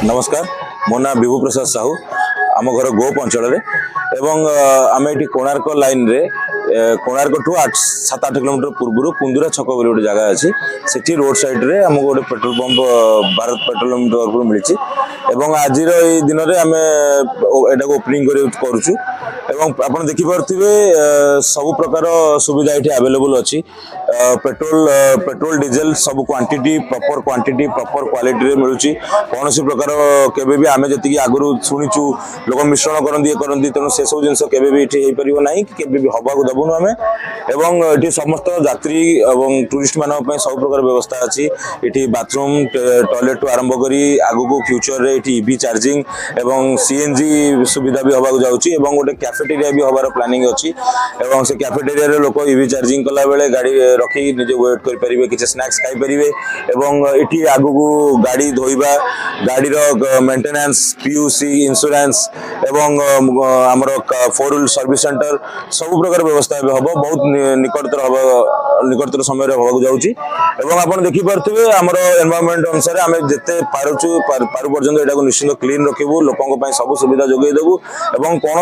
नमस्कार मो ना विभु प्रसाद साहू आम घर गोप अंचल आम ये कोणार्क लाइन रे कोणार्क ठू 7-8 किलोमीटर पूर्व कुंदुरा छक बोली गोटे जगह अच्छी से रोड साइड रे आमको गोटे पेट्रोल पंप भारत पेट्रोलियम तरफ मिली आज दिन में आम एटा ओपनिंग करुचु आपन देखिपे सब प्रकार सुविधा ये अवेलेबल अच्छी पेट्रोल डीजेल सब क्वांटिटी प्रॉपर क्वालिटी मिलूँ कौन प्रकार केबे भी आमे जति आगु शुणीचु लोक मिश्रण करती तेणु से सब जिन केपर ना कि हवा को दबुनु आम एवं ये समस्त यात्री और टूरिस्ट मान सब प्रकार व्यवस्था अच्छी ये बाथरूम टॉयलेट टू आरंभ कर आगु को फ्यूचर रे ईवी चार्जिंग एवं सीएनजी सुविधा भी हवा जाऊँगी गोटे कैफेटेरिया भी हबार प्लानिंग अच्छी से कैफेटेरिया रे लोक ईवी चार्जिंग कला बेले गाड़ी रखी निजे वेट करेंगे किसी स्नैक्स खाईपारे ये आगु को गाड़ी धोइबा गाड़ी मेंटेनेंस पीयूसी इंश्योरेंस एवं आमर 4 व्हील सर्विस सेंटर सब प्रकार व्यवस्था हम बहुत निकटतर समय हवा जाऊँगी आप देखिपे आमर एनवायरनमेंट अनुसार आम जिते पार्चु पारु पर्यंत यहाँ निश्चित क्लीन रखू लोकों सब सुविधा जोगे देवु और कौन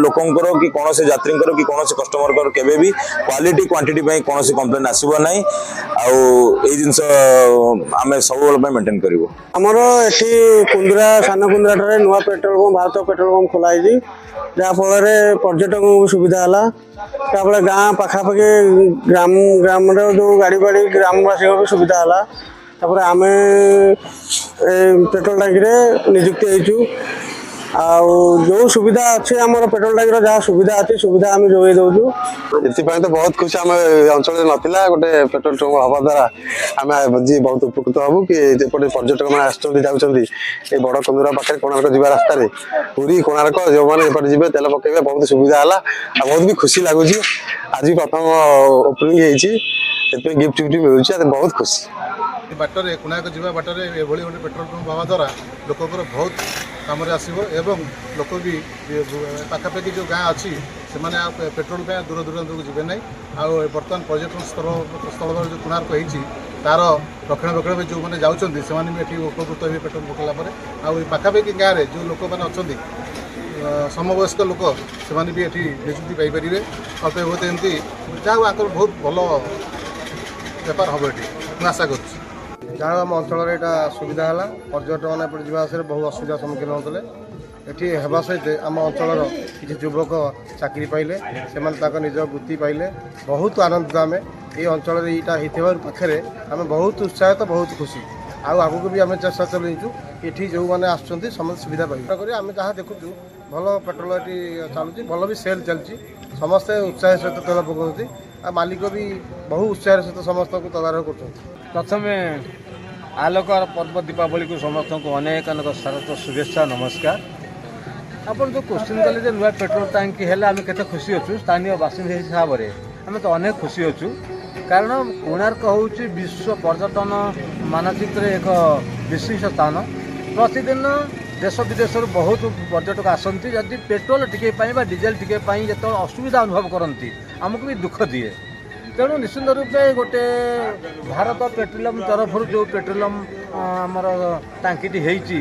लोकंर कि कौन यात्री कि कौन कस्टमर केवे भी क्वालिटी क्वांटिटी कौन कंप्लेन आसब ना जिनस आम सब मेंटेन करूँ आमर ये कुंदुरा सान कुंदुरा ठारे नुआ petrol pump Bharat petrol pump खोलाई जहाँफल पर्यटक को सुविधा है गाँ पाखापाखि ग्राम ग्राम जो गाड़ी बाड़ी ग्रामवासी भी सुविधा है आम पेट्रोल टांकी निजुक्ति होइचु जो सुविधा अच्छे आम पेट्रोल टांकी जहाँ सुविधा अच्छी सुविधा आम जोगे दौचु ये तो बहुत खुशी आम अंचल नाला गोटे पेट्रोल पंप हवा द्वारा आम बहुत उपकृत हबू कि पर्यटक मैंने जाऊँच बड़ कंदुरा पाखे कोणार्क जा रास्तार पूरी कोणार्क जो मैंने जी तेल पकड़े बहुत सुविधा है बहुत भी खुशी लगुच आज प्रथम ओपनिंग होती गिफ्ट मिलूँ बहुत खुशी बाटर कोणार्क जा बाटर ये गोटे पेट्रोल पंप हवा द्वारा लोकर बहुत कम आसो लोक भी पाखापाखि जो गाँ अच्छी से पेट्रोल पे दूर दूर को जी ना बर्तमान पर्यटन स्थल जो कोणार्क होती तार रक्षणाबेक्षण में जो मैंने जाऊँच से उपकृत हे पेट्रोल पकड़ा पर पाखापाखि गाँव में जो लोक मैंने अच्छा समवयस्क लोक से भी ये निजुक्ति पाइपर अल्प बहुत एमती जहाँ बहुत भल बेपार हम ये आशा कर जहाँ आम अंचल यहाँ सुविधा है पर्यटक मैंने जावास बहुत असुविधा सम्मुखीन होते ये हेबा सहित आम अंचल किसी युवक चाकरी पाइले से निज वृत्ति पाइले बहुत आनंदित आम ये अंचल यहाँ पाखे आम बहुत उत्साहित बहुत खुशी आगू भी आम चेष्टा चलु ये जो मैंने आसुँच समस्त सुविधा पाइबा आम जहाँ देखु भल पेट्रोल ये चलुची भल भी सेल चलती समस्ते उत्साह सहित तेल पकाउती मालिक भी बहु उत्साह सहित समस्त को तदारख कर प्रथम आलोक पर्व दीपावली को समस्त को अनेक अनेक शारद शुभेच्छा नमस्कार आप जो क्वेश्चन कले नुआ पेट्रोल टांकी है आम के खुशी अच्छु स्थानीय बासिंदा हिसाब से आम तो अनेक खुशी अच्छु कारण कोणार्क हूँ विश्व पर्यटन मानचित्र एक विशिष्ट स्थान प्रतिदिन देश विदेश बहुत पर्यटक आसती जदि पेट्रोल टिके डीजेल टिके जो असुविधा अनुभव करती आमको भी दुख दिए तेणु निश्चित रूपे गोटे भारत पेट्रोलियम तरफ जो पेट्रोलियम आमर टांकी होती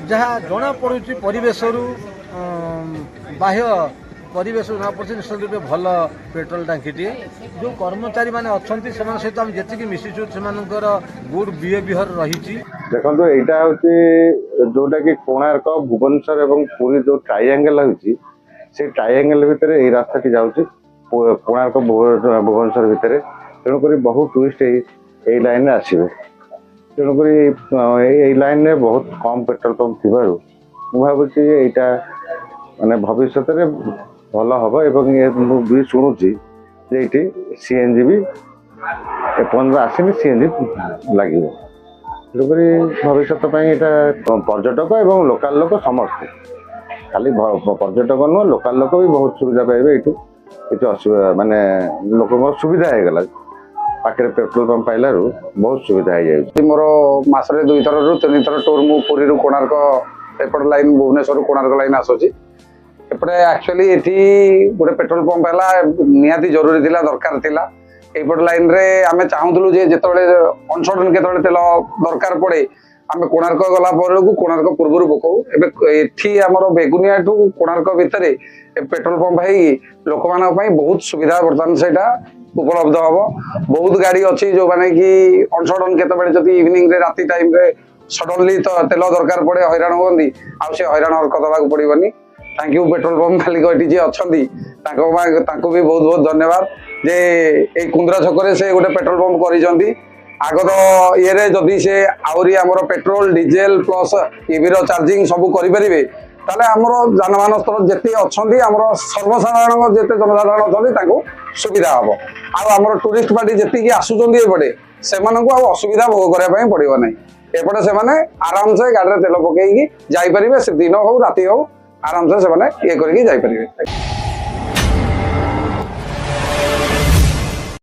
जहाँ जना पड़ुची परिवेश बाह्य परिवेश जना पड़े निश्चित रूपे भल पेट्रोल टांकी जो कर्मचारी मैंने अच्छा सहित आम जी मिशिचु से गुड बिहेवियर रही देखो यहाँ हूँ जोटा कि कोणार्क भुवनेश्वर और पुरी जो ट्राएंगल होती से ट्राएंगल भितर यही रास्ता टी जाऊँगी कोणार्क भुवनेश्वर भितर तेणुक बहुत टूरिस्ट यही लाइन आसवे तेणुक लाइन में बहुत कम पेट्रोल पंप थी भावुँ यहाँ माने भविष्य में भल हम एवं भी शुणुची ये सीएनजी भी एपर्त आसनी सीएनजी लगे तेणुक भविष्य यहाँ पर्यटक और लोकाल लोक समस्ते खाली पर्यटक नुह लोकाल लोक भी बहुत सुविधा पाइबे ये किसी असुविधा माने लोक सुविधा हो गला पाखे पेट्रोल पंप पाइल बहुत सुविधा हो जाए मोर मसरे 2 थर रु 3 थर टूर मु पुरी कोणार्क एपट लाइन भुवनेश्वर कोणार्क लाइन आसुची एपटे एक्चुअली ये गोटे पेट्रोल पंप है निहाती जरूरी थिला दरकार थिला एपट लाइन रे आमे चाहूलु जे जेतबेले अनसडन केतबेले तेल दरकार पड़े आम कोणार्क गला कोणार्क पूर्व पकाऊ एठी आमर बेगुनिया ठू कोणार्क भितर पेट्रोल पंप है लोक मान बहुत सुविधा बर्तमान से उपलब्ध हम बहुत गाड़ी अच्छी जो मैंने कि अनसडन केत इवनिंग रे राति टाइम रे सडनली तो तेल दरकार पड़े हैरान होती हैरान हरकत होगा पड़ोनी। थैंक यू पेट्रोल पंप मालिक ये जी अच्छा भी बहुत बहुत धन्यवाद जे ये कुंद्रा छक से गोटे पेट्रोल पंप कर आगत ये जदि से आहरी आमर petrol diesel plus EV charging सब करेंगे ताले आमर जानवाहन स्तर जिते अच्छा आमर सर्वसाधारण जिते जनसाधारण अच्छा सुविधा हम आमर टूरिस्ट पार्टी जी आसुँच एपटे से असुविधा भोग करने पड़ो ना एपटे से आराम से गाड़ी में तेल पकईकी जापर से दिन हो राति हो आराम से ये करके जापर।